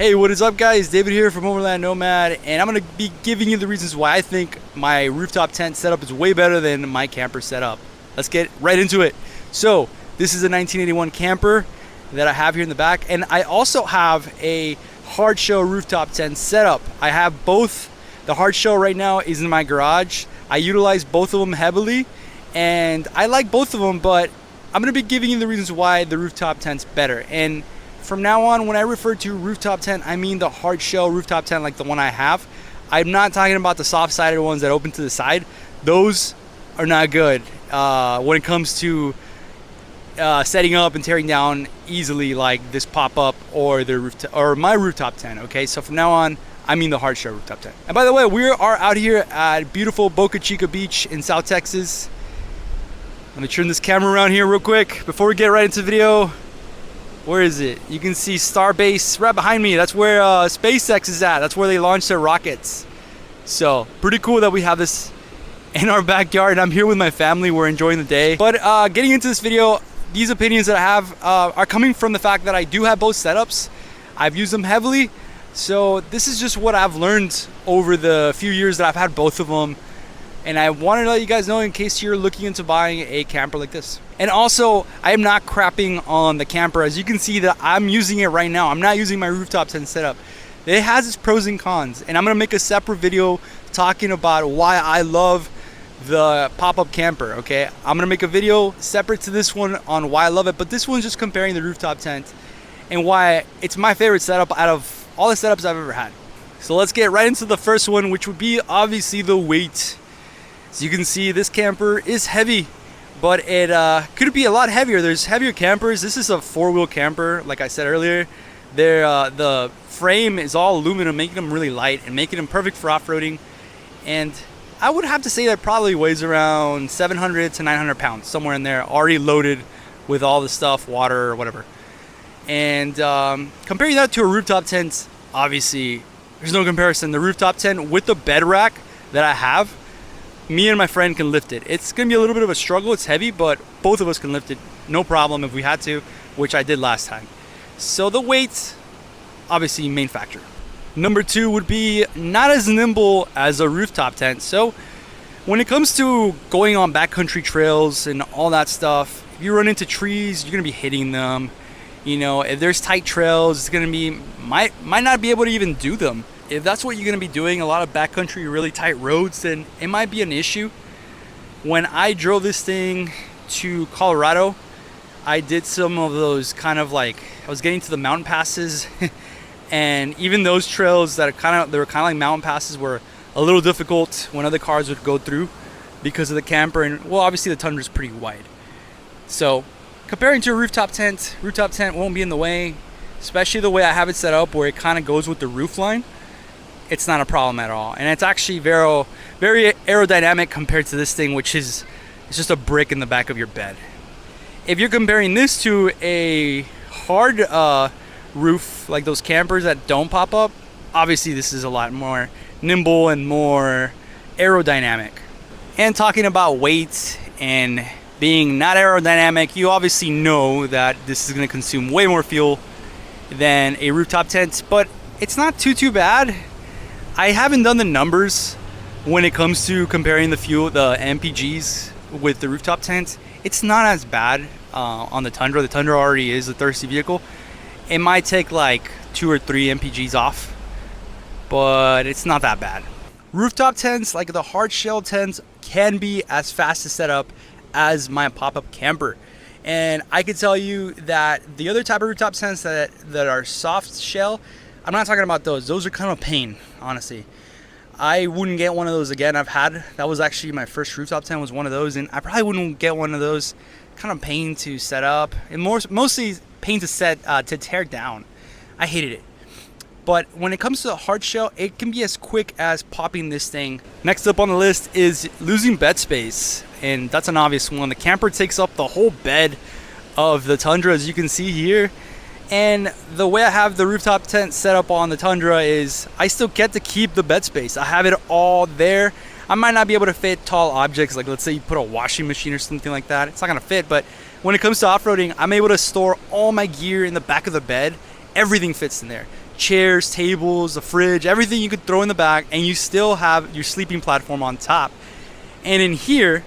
Hey, what is up guys? David here from Overland Nomad, and I'm going to be giving you the reasons why I think my rooftop tent setup is way better than my camper setup. Let's get right into it. So, this is a 1981 camper that I have here in the back, and I also have a hard shell rooftop tent setup. I have both. The hard shell right now is in my garage. I utilize both of them heavily, and I like both of them, but I'm going to be giving you the reasons why the rooftop tent's better. And from now on, when I refer to rooftop tent, I mean the hard shell rooftop tent like the one I have. I'm not talking about the soft-sided ones that open to the side. Those are not good when it comes to setting up and tearing down easily, like this pop-up or my rooftop tent. Okay, so from now on, I mean the hard shell rooftop tent. And by the way, we are out here at beautiful Boca Chica Beach in South Texas. Let me turn this camera around here real quick before we get right into the video. Where is it? You can see Starbase right behind me. That's where SpaceX is at. That's where they launch their rockets. So pretty cool that we have this in our backyard. I'm here with my family. We're enjoying the day. But getting into this video, these opinions that I have are coming from the fact that I do have both setups. I've used them heavily. So this is just what I've learned over the few years that I've had both of them. And I wanted to let you guys know in case you're looking into buying a camper like this. And also, I am not crapping on the camper. As you can see that I'm using it right now. I'm not using my rooftop tent setup. It has its pros and cons. And I'm going to make a separate video talking about why I love the pop-up camper, okay? I'm going to make a video separate to this one on why I love it. But this one's just comparing the rooftop tent and why it's my favorite setup out of all the setups I've ever had. So let's get right into the first one, which would be obviously the weight. So you can see this camper is heavy, but it could be a lot heavier. There's heavier campers. This is a four-wheel camper, like I said earlier. The frame is all aluminum, making them really light and making them perfect for off-roading. And I would have to say that probably weighs around 700 to 900 pounds, somewhere in there, already loaded with all the stuff, water or whatever. And comparing that to a rooftop tent, obviously, there's no comparison. The rooftop tent with the bed rack that I have, me and my friend can lift it. It's gonna be a little bit of a struggle. It's heavy, but both of us can lift it, no problem if we had to, which I did last time. So the weight, obviously main factor. Number two would be not as nimble as a rooftop tent. So when it comes to going on backcountry trails and all that stuff, if you run into trees, you're gonna be hitting them. You know, if there's tight trails, it's gonna be, might not be able to even do them. If that's what you're going to be doing, a lot of backcountry, really tight roads, then it might be an issue. When I drove this thing to Colorado, I did some of those kind of like, I was getting to the mountain passes and even those trails that they were kind of like mountain passes were a little difficult when other cars would go through because of the camper. And well, obviously the Tundra is pretty wide. So comparing to a rooftop tent won't be in the way, especially the way I have it set up where it kind of goes with the roof line. It's not a problem at all, and it's actually very, very aerodynamic compared to this thing, which is it's just a brick in the back of your bed. If you're comparing this to a hard roof, like those campers that don't pop up, obviously this is a lot more nimble and more aerodynamic. And talking about weight and being not aerodynamic, you obviously know that this is going to consume way more fuel than a rooftop tent, but it's not too bad. I haven't done the numbers when it comes to comparing the MPGs with the rooftop tent. It's not as bad on the Tundra. The Tundra already is a thirsty vehicle. It might take like 2 or 3 MPGs off, but it's not that bad. Rooftop tents, like the hard shell tents, can be as fast to set up as my pop-up camper. And I can tell you that the other type of rooftop tents that are soft shell, I'm not talking about those. Those are kind of a pain, honestly. I wouldn't get one of those again. That was actually my first rooftop tent was one of those, and I probably wouldn't get one of those. Kind of pain to set up, and mostly pain to tear down. I hated it. But when it comes to the hard shell, it can be as quick as popping this thing. Next up on the list is losing bed space, and that's an obvious one. The camper takes up the whole bed of the Tundra, as you can see here. And the way I have the rooftop tent set up on the Tundra is I still get to keep the bed space. I have it all there. I might not be able to fit tall objects, like let's say you put a washing machine or something like that. It's not gonna fit, but when it comes to off-roading, I'm able to store all my gear in the back of the bed. Everything fits in there. chairs, tables, a fridge, everything you could throw in the back, and you still have your sleeping platform on top. And in here,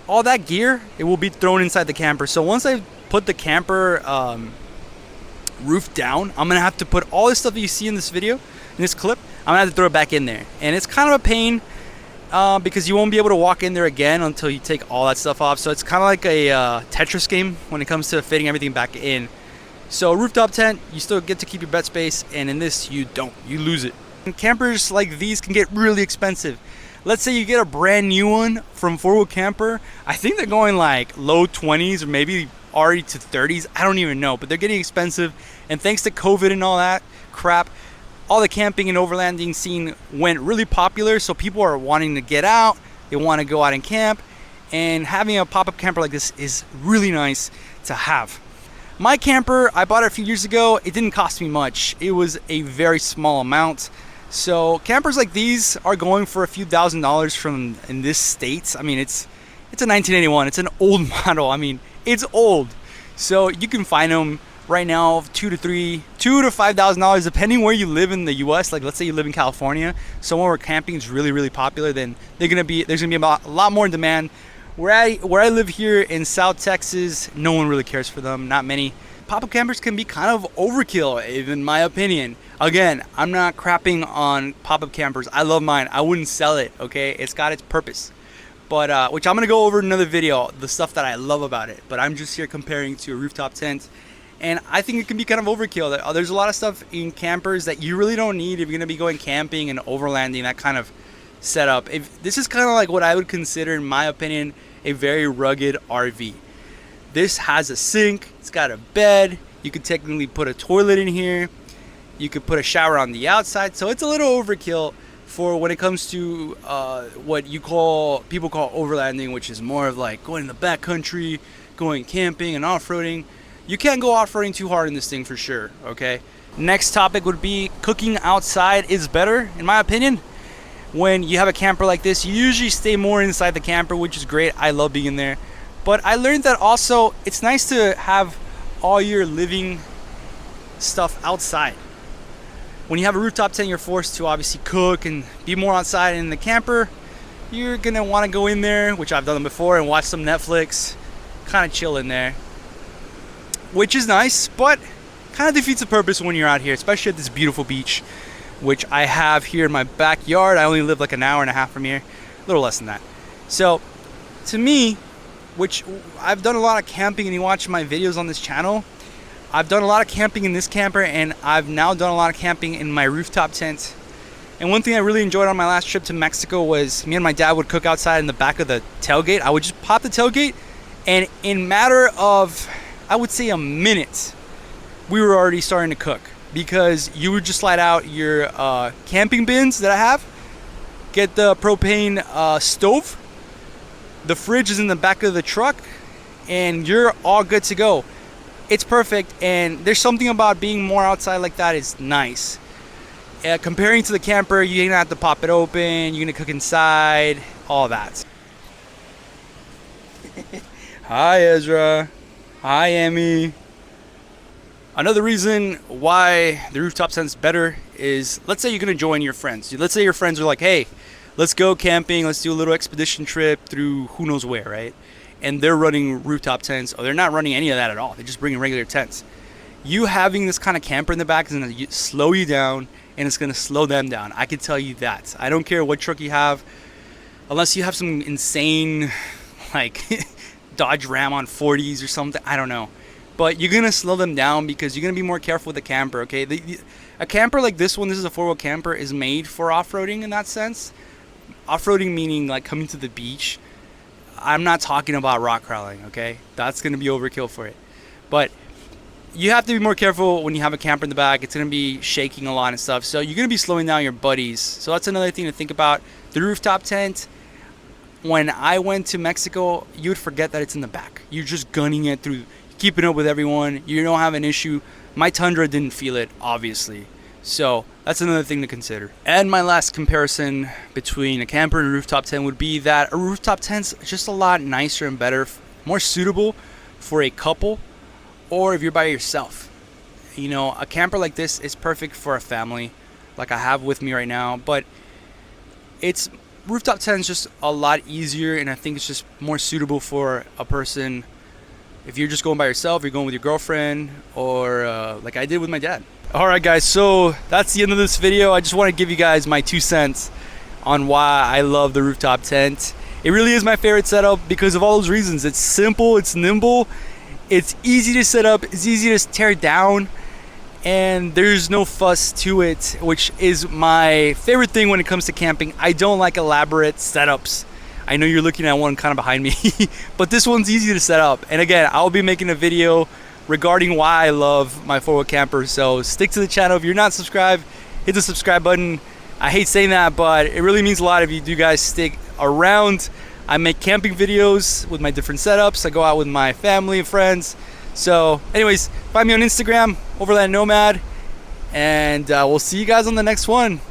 all that gear, it will be thrown inside the camper. So once I put the camper roof down, I'm gonna have to put all this stuff that you see in this video, in this clip, I'm gonna have to throw it back in there. And it's kind of a pain because you won't be able to walk in there again until you take all that stuff off. So it's kind of like a Tetris game when it comes to fitting everything back in. So rooftop tent, you still get to keep your bed space, and in this, you don't. You lose it. And campers like these can get really expensive. Let's say you get a brand new one from 4-Wheel Camper. I think they're going like low 20s or maybe already to 30s. I don't even know, but they're getting expensive. And thanks to COVID and all that crap, all the camping and overlanding scene went really popular. So people are wanting to get out. They want to go out and camp. And having a pop-up camper like this is really nice to have. My camper, I bought it a few years ago. It didn't cost me much. It was a very small amount. So campers like these are going for a few $1,000s from in this state. I mean, it's a 1981. It's an old model. I mean, it's old. So you can find them right now $2,000 to $5,000 depending where you live in the U.S. Like let's say you live in California, somewhere where camping is really, really popular. Then there's gonna be a lot more in demand. Where I live here in South Texas, no one really cares for them, not many. Pop-up campers can be kind of overkill, in my opinion. Again, I'm not crapping on pop-up campers. I love mine. I wouldn't sell it, okay? It's got its purpose. But, which I'm gonna go over in another video, the stuff that I love about it. But I'm just here comparing to a rooftop tent. And I think it can be kind of overkill. There's a lot of stuff in campers that you really don't need if you're gonna be going camping and overlanding, that kind of setup. This is kind of like what I would consider, in my opinion, a very rugged RV. This has a sink, it's got a bed, you could technically put a toilet in here, you could put a shower on the outside, so it's a little overkill for when it comes to what people call overlanding, which is more of like going in the backcountry, going camping and off-roading. You can't go off-roading too hard in this thing for sure, okay? Next topic would be cooking outside is better, in my opinion. When you have a camper like this, you usually stay more inside the camper, which is great. I love being in there. But I learned that also it's nice to have all your living stuff outside. When you have a rooftop tent, you're forced to obviously cook and be more outside. In the camper, you're gonna want to go in there, which I've done before, and watch some Netflix, kind of chill in there, which is nice, but kind of defeats the purpose when you're out here, especially at this beautiful beach, which I have here in my backyard. I only live like an hour and a half from here, a little less than that. So to me, which I've done a lot of camping, and you watch my videos on this channel, I've done a lot of camping in this camper, and I've now done a lot of camping in my rooftop tent. And one thing I really enjoyed on my last trip to Mexico was me and my dad would cook outside in the back of the tailgate. I would just pop the tailgate, and in matter of, I would say, a minute, we were already starting to cook. Because you would just slide out your camping bins that I have, get the propane stove, the fridge is in the back of the truck, and you're all good to go. It's perfect, and there's something about being more outside like that is nice. Comparing to the camper, you're gonna have to pop it open, you're gonna cook inside, all that. Hi Ezra, hi Emmy. Another reason why the rooftop tent's better is, let's say you're gonna join your friends. Let's say your friends are like, hey, let's go camping, let's do a little expedition trip through who knows where, right? And they're running rooftop tents, or they're not running any of that at all. They're just bringing regular tents. You having this kind of camper in the back is gonna slow you down, and it's gonna slow them down. I can tell you that. I don't care what truck you have, unless you have some insane, like, Dodge Ram on 40s or something, I don't know. But you're gonna slow them down because you're gonna be more careful with the camper, okay? A camper like this one, this is a 4-wheel camper, is made for off-roading in that sense. Off-roading meaning like coming to the beach. I'm not talking about rock crawling, okay? That's gonna be overkill for it. But you have to be more careful when you have a camper in the back. It's gonna be shaking a lot and stuff. So you're gonna be slowing down your buddies. So that's another thing to think about. The rooftop tent, when I went to Mexico, you would forget that it's in the back. You're just gunning it through, keeping up with everyone. You don't have an issue. My Tundra didn't feel it, obviously. So that's another thing to consider. And my last comparison between a camper and a rooftop tent would be that a rooftop tent's just a lot nicer and better, more suitable for a couple, or if you're by yourself. You know, a camper like this is perfect for a family like I have with me right now, but it's rooftop tent is just a lot easier, and I think it's just more suitable for a person if you're just going by yourself, you're going with your girlfriend, or like I did with my dad. Alright guys, so that's the end of this video. I just want to give you guys my 2 cents on why I love the rooftop tent. It really is my favorite setup because of all those reasons. It's simple, it's nimble, it's easy to set up, it's easy to tear down, and there's no fuss to it, which is my favorite thing when it comes to camping. I don't like elaborate setups. I know you're looking at one kind of behind me, but this one's easy to set up. And again, I'll be making a video regarding why I love my 4-wheel camper, so stick to the channel. If you're not subscribed, hit the subscribe button. I hate saying that, but it really means a lot if you do guys stick around. I make camping videos with my different setups. I go out with my family and friends. So anyways, find me on Instagram, Overland Nomad, and we'll see you guys on the next one.